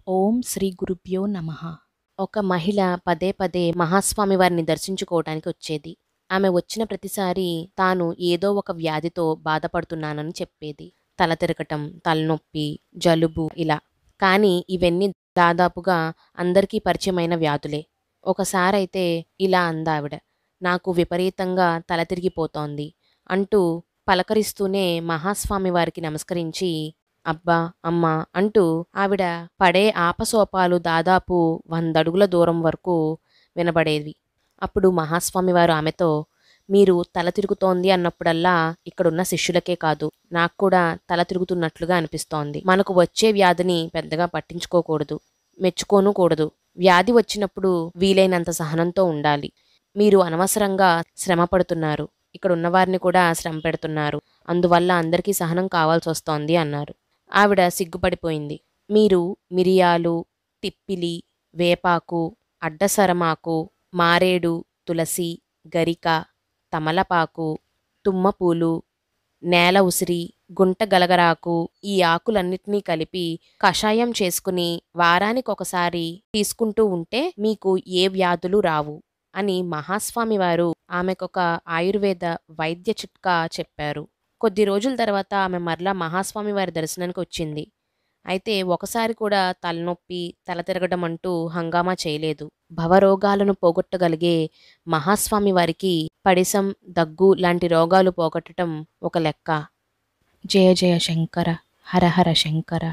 ఓం శ్రీ గురుభ్యో నమః. ఒక మహిళ పదే పదే మహాస్వామి వారిని దర్శించుకోవటానికి వచ్చేది. ఆమె వచ్చిన ప్రతిసారి తాను ఏదో ఒక వ్యాధితో బాధపడుతున్నానని చెప్పేది. తల తిరగటం, తలనొప్పి, జలుబు ఇలా. కానీ ఇవన్నీ దాదాపుగా అందరికీ పరిచయమైన వ్యాధులే. ఒకసారైతే ఇలా అందావిడ, నాకు విపరీతంగా తల తిరిగిపోతోంది అంటూ పలకరిస్తూనే మహాస్వామి వారికి నమస్కరించి అబ్బా అమ్మా అంటూ ఆవిడ పడే ఆపసోపాలు దాదాపు 100 అడుగుల దూరం వరకు వినబడేవి. అప్పుడు మహాస్వామి వారు ఆమెతో, మీరు తల తిరుగుతోంది అన్నప్పుడల్లా ఇక్కడున్న శిష్యులకే కాదు, నాకు కూడా తల తిరుగుతున్నట్లుగా అనిపిస్తోంది. మనకు వచ్చే వ్యాధిని పెద్దగా పట్టించుకోకూడదు, మెచ్చుకోను కూడదు. వ్యాధి వచ్చినప్పుడు వీలైనంత సహనంతో ఉండాలి. మీరు అనవసరంగా శ్రమ పడుతున్నారు, ఇక్కడ ఉన్నవారిని కూడా శ్రమ పెడుతున్నారు, అందువల్ల అందరికీ సహనం కావాల్సి వస్తోంది అన్నారు. ఆవిడ సిగ్గుపడిపోయింది. మీరు మిరియాలు, తిప్పిలి, వేపాకు, అడ్డసరమాకు, మారేడు, తులసి, గరిక, తమలపాకు, తుమ్మపూలు, నేల ఉసిరి, గుంట గలగరాకు ఈ ఆకులన్నిటినీ కలిపి కషాయం చేసుకుని వారానికొకసారి తీసుకుంటూ ఉంటే మీకు ఏ వ్యాధులు రావు అని మహాస్వామి వారు ఆమెకొక ఆయుర్వేద వైద్య చిట్కా చెప్పారు. కొద్ది రోజుల తర్వాత ఆమె మరలా మహాస్వామి వారి దర్శనానికి వచ్చింది. అయితే ఒకసారి కూడా తలనొప్పి, తల తిరగడం అంటూ హంగామా చేయలేదు. భవరోగాలను పోగొట్టగలిగే మహాస్వామి వారికి పడిసం, దగ్గు లాంటి రోగాలు పోగొట్టడం ఒక లెక్క. జయ జయ శంకర, హర హర శంకర.